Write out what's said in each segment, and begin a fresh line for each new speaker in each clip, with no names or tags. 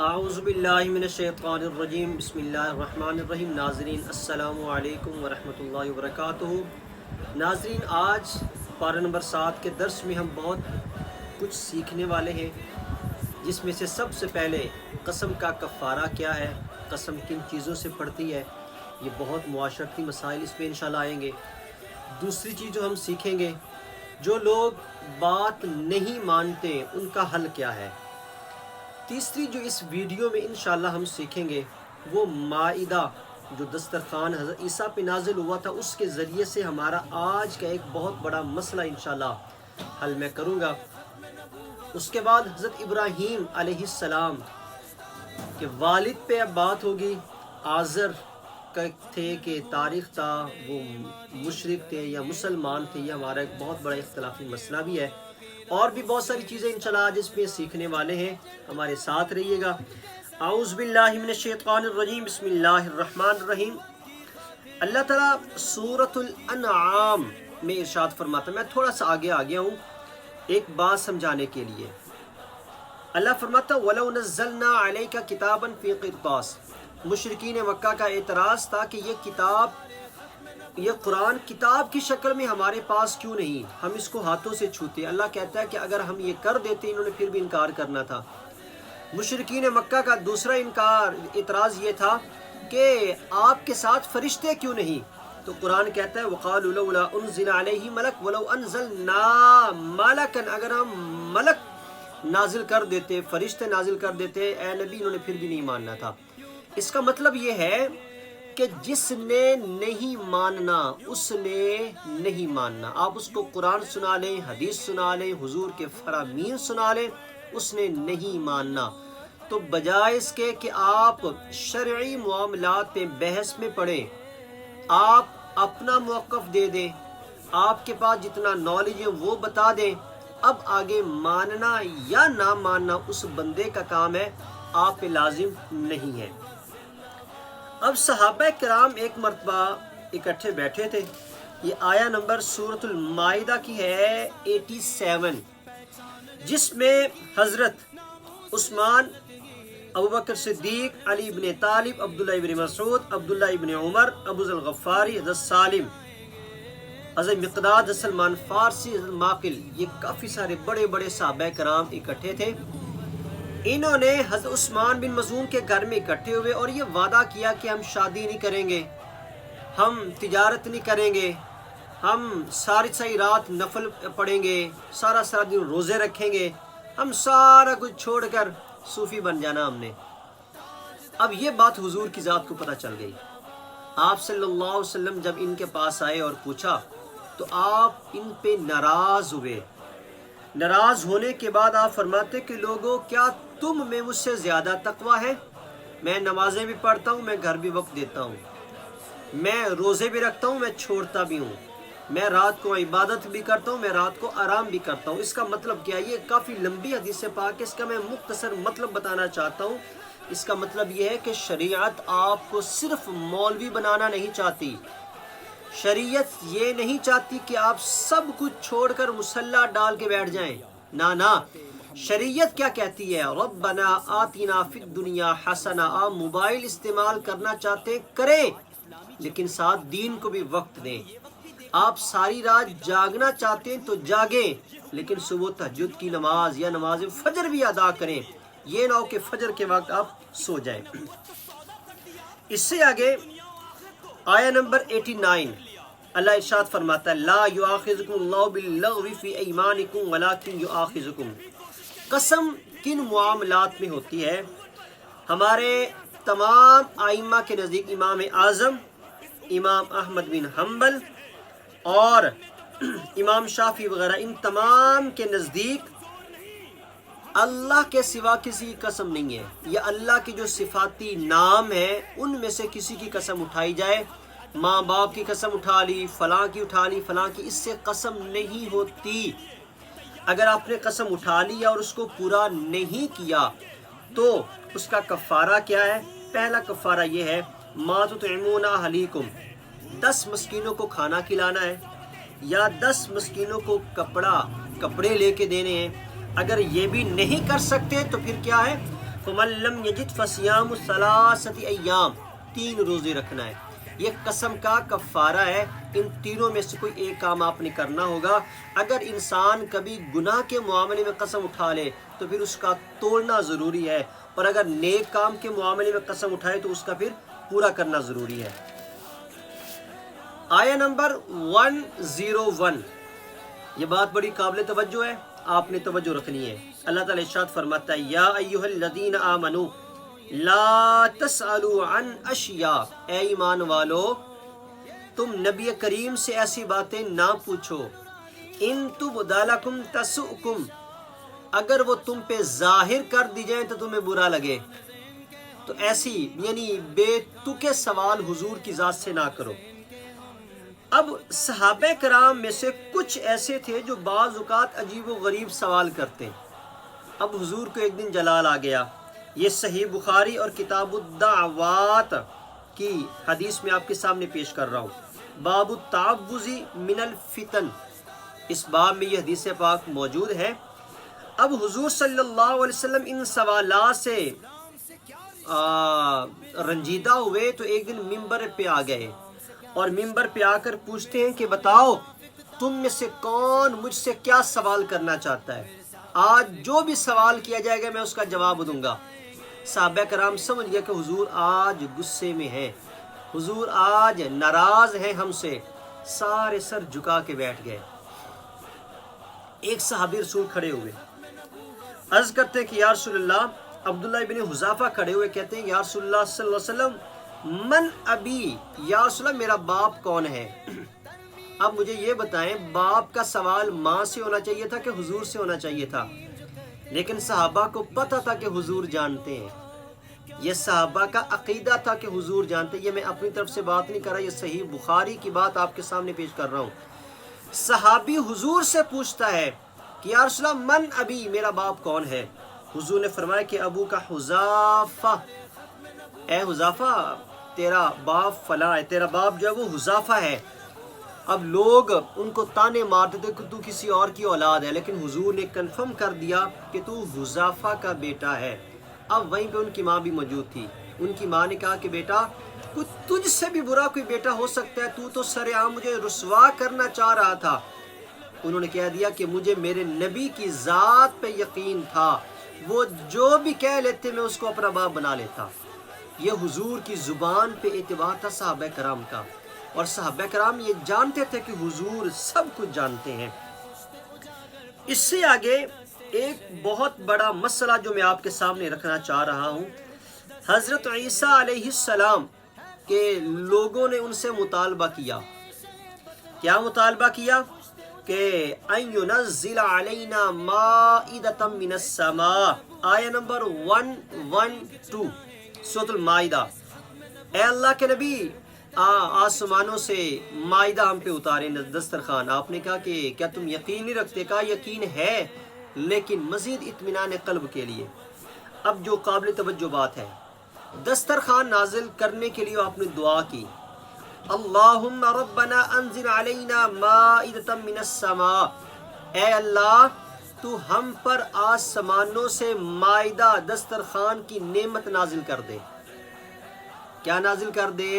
اعوذ باللہ من الشیطان الرجیم بسم اللہ الرحمن الرحیم۔ ناظرین السلام علیکم ورحمۃ اللہ وبرکاتہ۔ ناظرین، آج پارہ نمبر 7 کے درس میں ہم بہت کچھ سیکھنے والے ہیں، جس میں سے سب سے پہلے قسم کا کفارہ کیا ہے، قسم کن چیزوں سے پڑتی ہے، یہ بہت معاشرتی مسائل اس میں انشاءاللہ آئیں گے۔ دوسری چیز جو ہم سیکھیں گے، جو لوگ بات نہیں مانتے ان کا حل کیا ہے۔ تیسری جو اس ویڈیو میں انشاءاللہ ہم سیکھیں گے وہ مائدہ جو دسترخوان حضرت عیسیٰ پہ نازل ہوا تھا، اس کے ذریعے سے ہمارا آج کا ایک بہت بڑا مسئلہ انشاءاللہ حل میں کروں گا۔ اس کے بعد حضرت ابراہیم علیہ السلام کے والد پہ اب بات ہوگی۔ آزر تھے کہ تاریخ تھا، وہ مشرک تھے یا مسلمان تھے، یہ ہمارا ایک بہت بڑا اختلافی مسئلہ بھی ہے۔ اور بھی بہت ساری چیزیں انشاءاللہ آج اس میں سیکھنے والے ہیں، ہمارے ساتھ رہیے گا۔ اعوذ باللہ من الشیطان الرجیم بسم اللہ الرحمن الرحیم۔ اللہ تعالیٰ سورۃ الانعام میں ارشاد فرماتا ہے، میں تھوڑا سا آگے آ گیا ہوں ایک بات سمجھانے کے لیے۔ اللہ فرماتا ہے وَلَوْ نَزَّلْنَا عَلَيْكَ كِتَابًا فِي قِرْطَاسٍ۔ مشرکین مکہ کا اعتراض تھا کہ یہ قرآن کتاب کی شکل میں ہمارے پاس کیوں نہیں، ہم اس کو ہاتھوں سے چھوتے۔ اللہ کہتا ہے کہ اگر ہم یہ کر دیتے، انہوں نے پھر بھی انکار کرنا تھا۔ مشرکین مکہ کا دوسرا اعتراض یہ تھا کہ آپ کے ساتھ فرشتے کیوں نہیں، تو قرآن کہتا ہے وَقَالُوا لَوْلَا أُنزِلَ عَلَيْهِ مَلَكٌ وَلَوْ أَنزَلْنَا مَلَكًا، اگر ہم ملک نازل کر دیتے، فرشتے نازل کر دیتے، اے نبی، انہوں نے پھر بھی نہیں ماننا تھا۔ اس کا مطلب یہ ہے کہ جس نے نہیں ماننا اس نے نہیں ماننا۔ آپ اس کو قرآن سنا لیں، حدیث سنا لیں، حضور کے فرامین سنا لیں، اس نے نہیں ماننا۔ تو بجائے اس کے کہ آپ شرعی معاملات پہ بحث میں پڑیں، آپ اپنا موقف دے دیں، آپ کے پاس جتنا نالج ہے وہ بتا دیں، اب آگے ماننا یا نہ ماننا اس بندے کا کام ہے، آپ پہ لازم نہیں ہے۔ اب صحابہ کرام ایک مرتبہ اکٹھے بیٹھے تھے۔ یہ آیہ نمبر سورۃ المائدہ کی ہے 87، جس میں حضرت عثمان، ابوبکر صدیق، علی بن طالب، عبداللہ ابن مسعود، عبداللہ ابن عمر، ابو ذر الغفاری، حضرت سالم، حضرت مقداد، حضرت سلمان فارسی، حضرت ماقل، یہ کافی سارے بڑے بڑے صحابہ کرام اکٹھے تھے۔ انہوں نے حضرت عثمان بن مظعون کے گھر میں اکٹھے ہوئے اور یہ وعدہ کیا کہ ہم شادی نہیں کریں گے، ہم تجارت نہیں کریں گے، ہم ساری رات نفل پڑھیں گے، سارا دن روزے رکھیں گے، ہم سارا کچھ چھوڑ کر صوفی بن جانا ہم نے۔ اب یہ بات حضور کی ذات کو پتہ چل گئی۔ آپ صلی اللہ علیہ وسلم جب ان کے پاس آئے اور پوچھا تو آپ ان پہ ناراض ہوئے۔ ناراض ہونے کے بعد آپ فرماتے کہ لوگوں، کیا تم میں مجھ سے زیادہ تقوی ہے؟ میں نمازیں بھی پڑھتا ہوں، میں گھر بھی وقت دیتا ہوں، میں روزے بھی رکھتا ہوں، میں چھوڑتا بھی ہوں، میں رات کو عبادت بھی کرتا ہوں، میں رات کو آرام بھی کرتا ہوں۔ اس کا مطلب کیا؟ یہ کافی لمبی حدیث پاک ہے، اس کا میں مختصر مطلب بتانا چاہتا ہوں۔ اس کا مطلب یہ ہے کہ شریعت آپ کو صرف مولوی بنانا نہیں چاہتی، شریعت یہ نہیں چاہتی کہ آپ سب کچھ چھوڑ کر مسلح ڈال کے بیٹھ جائیں، نہ۔ شریعت کیا کہتی ہے؟ ربنا آتنا فی الدنیا حسنہ۔ آپ موبائل استعمال کرنا چاہتے ہیں کریں، لیکن ساتھ دین کو بھی وقت دیں۔ آپ ساری رات جاگنا چاہتے ہیں تو جاگیں، لیکن صبح تہجد کی نماز یا نماز فجر بھی ادا کریں، یہ نہ ہو کہ فجر کے وقت آپ سو جائیں۔ اس سے آگے آیہ نمبر 89، اللہ ارشاد فرماتا ہے لا یؤاخذکم اللہ باللغو فی ایمانکم ولکن یؤاخذکم۔ قسم کن معاملات میں ہوتی ہے؟ ہمارے تمام ائمہ کے نزدیک امام اعظم، امام احمد بن حنبل اور امام شافعی وغیرہ، ان تمام کے نزدیک اللہ کے سوا کسی کی قسم نہیں ہے، یا اللہ کے جو صفاتی نام ہیں ان میں سے کسی کی قسم اٹھائی جائے، ماں باپ کی قسم اٹھا لی، فلاں کی اٹھا لی، فلاں کی، اس سے قسم نہیں ہوتی۔ اگر آپ نے قسم اٹھا لی اور اس کو پورا نہیں کیا تو اس کا کفارہ کیا ہے؟ پہلا کفارہ یہ ہے ما تطعمون اہلیکم، 10 مسکینوں کو کھانا کھلانا ہے، یا 10 مسکینوں کو کپڑے لے کے دینے ہیں۔ اگر یہ بھی نہیں کر سکتے تو پھر کیا ہے؟ فمن لم یجد فصیام ثلاثۃ ایام، 3 روزے رکھنا ہے۔ یہ قسم کا کفارہ ہے، ان تینوں میں سے کوئی ایک کام آپ نے کرنا ہوگا۔ اگر انسان کبھی گناہ کے معاملے میں قسم اٹھا لے تو پھر اس کا توڑنا ضروری ہے، اور اگر نیک کام کے معاملے میں قسم اٹھائے تو اس کا پھر پورا کرنا ضروری ہے۔ آیا نمبر 101، یہ بات بڑی قابل توجہ ہے، آپ نے توجہ رکھنی ہے۔ اللہ تعالیٰ ارشاد فرماتا ہے یا ایھا الذین آمنوا لا تسألوا عن اشیاء، اے ایمان والو تم نبی کریم سے ایسی باتیں نہ پوچھو، ان تبد لکم تسؤکم، اگر وہ تم پہ ظاہر کر دی جائیں تو تمہیں برا لگے۔ تو ایسی یعنی بے تکے سوال حضور کی ذات سے نہ کرو۔ اب صحابہ کرام میں سے کچھ ایسے تھے جو بعض اوقات عجیب و غریب سوال کرتے۔ اب حضور کو ایک دن جلال آ گیا۔ یہ صحیح بخاری اور کتاب الدعوات کی حدیث میں آپ کے سامنے پیش کر رہا ہوں، باب التعوذ من الفتن، اس باب میں یہ حدیث پاک موجود ہے۔ اب حضور صلی اللہ علیہ وسلم ان سوالات سے رنجیدہ ہوئے تو ایک دن ممبر پہ آ گئے، اور ممبر پہ آ کر پوچھتے ہیں کہ بتاؤ تم میں سے کون مجھ سے کیا سوال کرنا چاہتا ہے، آج جو بھی سوال کیا جائے گا میں اس کا جواب دوں گا۔ صحابہ کرام سمجھ گیا کہ حضور آج غصے میں ہیں، حضور آج ناراض ہیں ہم سے، سارے سر جھکا کے بیٹھ گئے۔ ایک صحابی رسول کھڑے ہوئے، عرض کرتے ہیں کہ یا رسول اللہ، عبداللہ ابن حذافہ کھڑے ہوئے کہتے ہیں یا رسول اللہ صلی اللہ علیہ وسلم من ابی، یا رسول اللہ میرا باپ کون ہے؟ اب مجھے یہ بتائیں، باپ کا سوال ماں سے ہونا چاہیے تھا کہ حضور سے ہونا چاہیے تھا؟ لیکن صحابہ کو پتہ تھا کہ حضور جانتے ہیں، یہ صحابہ کا عقیدہ تھا کہ حضور جانتے ہیں۔ یہ میں اپنی طرف سے بات نہیں کر رہا، یہ صحیح بخاری کی بات آپ کے سامنے پیش کر رہا ہوں۔ صحابی حضور سے پوچھتا ہے کہ یا رسول اللہ من ابی، میرا باپ کون ہے؟ حضور نے فرمایا کہ ابو کا حذافہ، اے حذافہ تیرا باپ فلاں ہے، تیرا باپ جو ہے وہ حذافہ ہے۔ اب لوگ ان کو تانے مارتے تھے کہ تو کسی اور کی اولاد ہے، لیکن حضور نے کنفرم کر دیا کہ تو حذافہ کا بیٹا ہے۔ اب وہیں پہ ان کی ماں بھی موجود تھی، ان کی ماں نے کہا کہ بیٹا کچھ تجھ سے بھی برا کوئی بیٹا ہو سکتا ہے، تو سر عام مجھے رسوا کرنا چاہ رہا تھا۔ انہوں نے کہہ دیا کہ مجھے میرے نبی کی ذات پہ یقین تھا، وہ جو بھی کہہ لیتے میں اس کو اپنا باپ بنا لیتا۔ یہ حضور کی زبان پہ اعتبار تھا صحابہ کرام کا، اور صحابہ کرام یہ جانتے تھے کہ حضور سب کچھ جانتے ہیں۔ اس سے آگے ایک بہت بڑا مسئلہ جو میں آپ کے سامنے رکھنا چاہ رہا ہوں، حضرت عیسیٰ علیہ السلام کے لوگوں نے ان سے مطالبہ کیا۔ کیا مطالبہ کیا؟ کہ ان ينزل علینا مائدۃ من السماء، آیہ نمبر 112 سورۃ المائدہ، اے اللہ کے نبی آسمانوں سے مائدہ ہم پہ اتارے، دسترخوان۔ آپ نے کہا کہ کیا تم یقین نہیں رکھتے؟ کہا یقین ہے، لیکن مزید اطمینان قلب کے لیے۔ اب جو قابل توجہ بات ہے، دسترخوان نازل کرنے کے لیے آپ نے دعا کی، اللہم ربنا انزل علینا مائدۃ من السماء، اے اللہ تو ہم پر آسمانوں سے مائدہ دسترخوان کی نعمت نازل کر دے۔ کیا نازل کر دے؟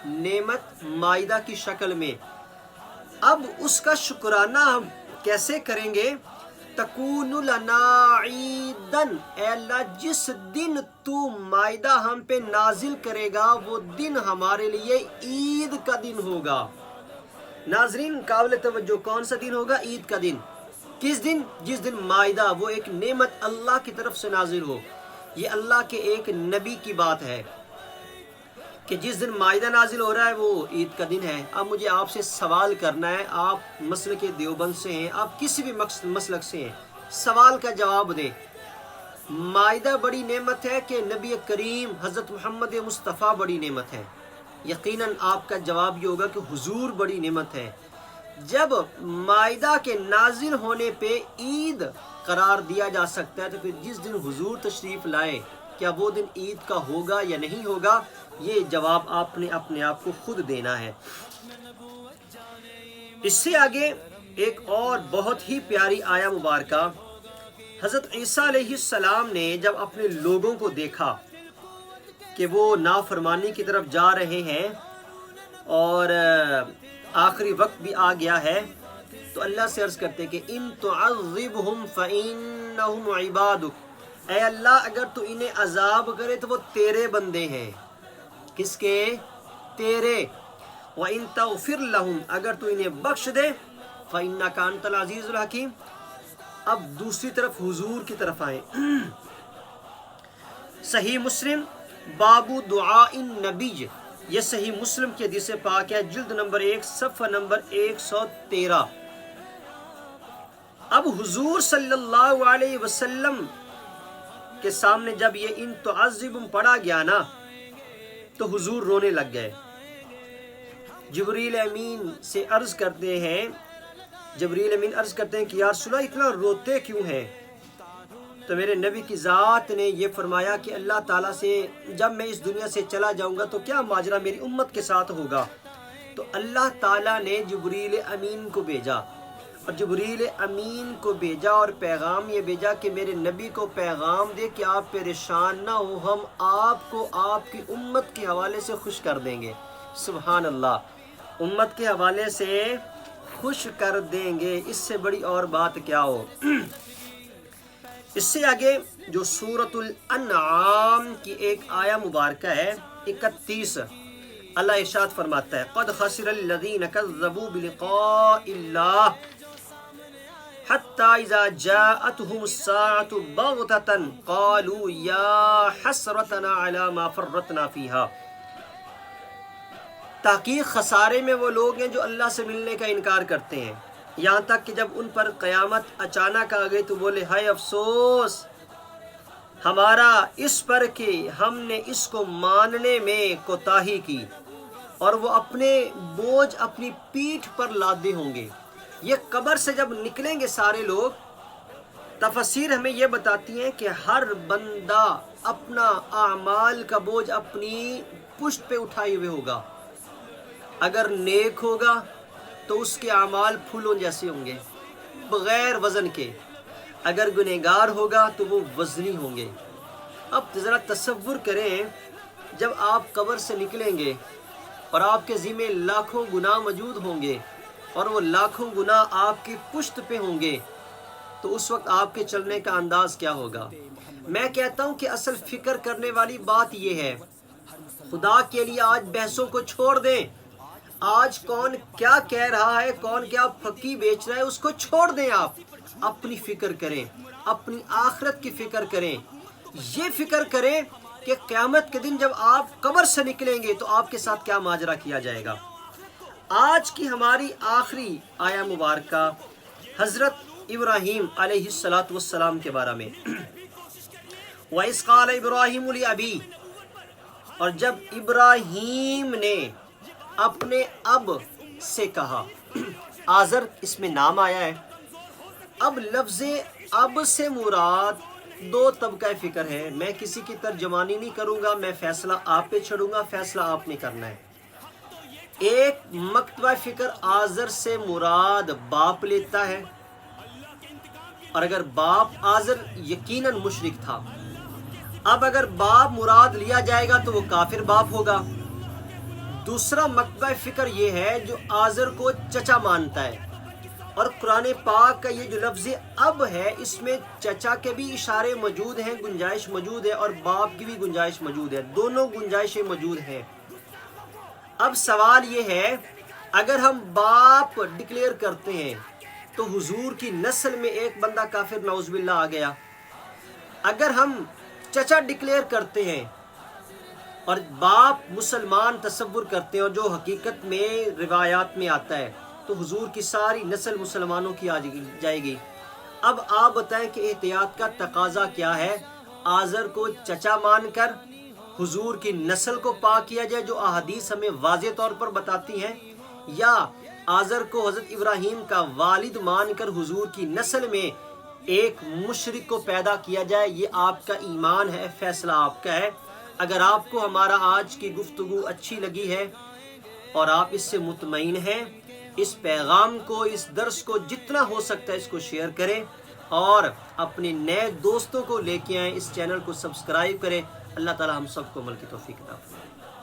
نعمت مائدہ کی شکل میں۔ اب اس کا شکرانہ ہم کیسے کریں گے؟ تکون لنا عیدن، اے اللہ جس دن تو مائدہ ہم پہ نازل کرے گا وہ دن ہمارے لیے عید کا دن ہوگا۔ ناظرین قابل توجہ، کون سا دن ہوگا؟ عید کا دن۔ کس دن؟ جس دن مائدہ، وہ ایک نعمت اللہ کی طرف سے نازل ہو۔ یہ اللہ کے ایک نبی کی بات ہے کہ جس دن مائدہ نازل ہو رہا ہے وہ عید کا دن ہے۔ اب مجھے آپ سے سوال کرنا ہے، آپ مسلک دیوبند سے ہیں، آپ کسی بھی مسلک سے ہیں، سوال کا جواب دیں۔ مائدہ بڑی نعمت ہے کہ نبی کریم حضرت محمد مصطفیٰ بڑی نعمت ہے؟ یقیناً آپ کا جواب یہ ہوگا کہ حضور بڑی نعمت ہے۔ جب مائدہ کے نازل ہونے پہ عید قرار دیا جا سکتا ہے تو پھر جس دن حضور تشریف لائے کیا وہ دن عید کا ہوگا یا نہیں ہوگا؟ یہ جواب آپ نے اپنے آپ کو خود دینا ہے۔ اس سے آگے ایک اور بہت ہی پیاری آیہ مبارکہ حضرت عیسیٰ علیہ السلام نے جب اپنے لوگوں کو دیکھا کہ وہ نافرمانی کی طرف جا رہے ہیں اور آخری وقت بھی آ گیا ہے، تو اللہ سے عرض کرتے کہ ان تعذبہم فإنہم عبادک، اے اللہ اگر تو انہیں عذاب کرے تو وہ تیرے بندے ہیں۔ کس کے؟ تیرے۔ وَإِن تَغْفِرْ لَهُمْ، اگر تو انہیں بخش دے، فَإِنَّكَ أَنْتَ الْعَزِيزُ الْحَكِيمُ۔ اب دوسری طرف حضور کی طرف آئیں۔ صحیح مسلم باب دعاء النبی، یہ صحیح مسلم کی حدیث پاک ہے، جلد نمبر 1 صفحہ نمبر 113۔ اب حضور صلی اللہ علیہ وسلم کے سامنے جب یہ ان تعذبہم پڑھا گیا نا تو حضور رونے لگ گئے۔ جبریل امین سے عرض کرتے ہیں، جبریل امین عرض کرتے ہیں کہ یا رسول اللہ اتنا روتے کیوں ہیں؟ تو میرے نبی کی ذات نے یہ فرمایا کہ اللہ تعالیٰ سے جب میں اس دنیا سے چلا جاؤں گا تو کیا ماجرا میری امت کے ساتھ ہوگا؟ تو اللہ تعالیٰ نے جبریل امین کو بھیجا، اور جبریل امین کو بھیجا اور پیغام یہ بھیجا کہ میرے نبی کو پیغام دے کہ آپ پریشان نہ ہو، ہم آپ کو آپ کی امت کے حوالے سے خوش کر دیں گے۔ سبحان اللہ، امت کے حوالے سے خوش کر دیں گے، اس سے بڑی اور بات کیا ہو۔ اس سے آگے جو سورۃ الانعام کی ایک آیہ مبارکہ ہے 31، اللہ ارشاد فرماتا ہے قد خسر الذین کذبوا بلقاء اللہ حتی اذا جاءتهم الساعة بغتة قالوا یا حسرتنا علی ما فرطنا فیہا۔ تحقیق خسارے میں وہ لوگ ہیں جو اللہ سے ملنے کا انکار کرتے ہیں، یہاں تک کہ جب ان پر قیامت اچانک آ گئی تو بولے ہائے افسوس ہمارا اس پر کہ ہم نے اس کو ماننے میں کوتاہی کی، اور وہ اپنے بوجھ اپنی پیٹھ پر لادے ہوں گے۔ یہ قبر سے جب نکلیں گے سارے لوگ، تفسیر ہمیں یہ بتاتی ہیں کہ ہر بندہ اپنا اعمال کا بوجھ اپنی پشت پہ اٹھائے ہوئے ہوگا۔ اگر نیک ہوگا تو اس کے اعمال پھولوں جیسے ہوں گے بغیر وزن کے، اگر گنہگار ہوگا تو وہ وزنی ہوں گے۔ اب ذرا تصور کریں جب آپ قبر سے نکلیں گے اور آپ کے ذمہ لاکھوں گناہ موجود ہوں گے اور وہ لاکھوں گناہ آپ کی پشت پہ ہوں گے، تو اس وقت آپ کے چلنے کا انداز کیا ہوگا؟ میں کہتا ہوں کہ اصل فکر کرنے والی بات یہ ہے، خدا کے لیے آج بحثوں کو چھوڑ دیں۔ آج کون کیا کہہ رہا ہے، کون کیا پھکی بیچ رہا ہے، اس کو چھوڑ دیں۔ آپ اپنی فکر کریں، اپنی آخرت کی فکر کریں، یہ فکر کریں کہ قیامت کے دن جب آپ قبر سے نکلیں گے تو آپ کے ساتھ کیا ماجرا کیا جائے گا۔ آج کی ہماری آخری آیہ مبارکہ حضرت ابراہیم علیہ السلام کے بارے میں، وَإِذْ قَالَ إِبْرَاهِيمُ لِأَبِيهِ، اور جب ابراہیم نے اپنے اب سے کہا، آزر اس میں نام آیا ہے۔ اب لفظ اب سے مراد دو طبقہ فکر ہے، میں کسی کی ترجمانی نہیں کروں گا، میں فیصلہ آپ پہ چھڑوں گا، فیصلہ آپ نے کرنا ہے۔ ایک مکتبہ فکر آزر سے مراد باپ لیتا ہے، اور اگر باپ آزر یقیناً مشرک تھا، اب اگر باپ مراد لیا جائے گا تو وہ کافر باپ ہوگا۔ دوسرا مکتبہ فکر یہ ہے جو آزر کو چچا مانتا ہے، اور قرآن پاک کا یہ جو لفظ اب ہے اس میں چچا کے بھی اشارے موجود ہیں، گنجائش موجود ہے، اور باپ کی بھی گنجائش موجود ہے، دونوں گنجائشیں موجود ہیں۔ اب سوال یہ ہے، اگر ہم باپ ڈکلیئر کرتے ہیں تو حضور کی نسل میں ایک بندہ کافر نعوذ باللہ آ گیا۔ اگر ہم چچا ڈکلیئر کرتے ہیں اور باپ مسلمان تصور کرتے ہیں، اور جو حقیقت میں روایات میں آتا ہے، تو حضور کی ساری نسل مسلمانوں کی آ جائے گی۔ اب آپ بتائیں کہ احتیاط کا تقاضا کیا ہے؟ آزر کو چچا مان کر حضور کی نسل کو پاک کیا جائے جو احادیث ہمیں واضح طور پر بتاتی ہیں، یا آزر کو حضرت ابراہیم کا والد مان کر حضور کی نسل میں ایک مشرک کو پیدا کیا جائے؟ یہ آپ کا ایمان ہے، فیصلہ آپ کا ہے۔ اگر آپ کو ہمارا آج کی گفتگو اچھی لگی ہے اور آپ اس سے مطمئن ہیں، اس پیغام کو، اس درس کو جتنا ہو سکتا ہے اس کو شیئر کریں، اور اپنے نئے دوستوں کو لے کے آئیں، اس چینل کو سبسکرائب کریں۔ اللہ تعالی ہم سب کو عمل کی توفیق عطا فرمائے۔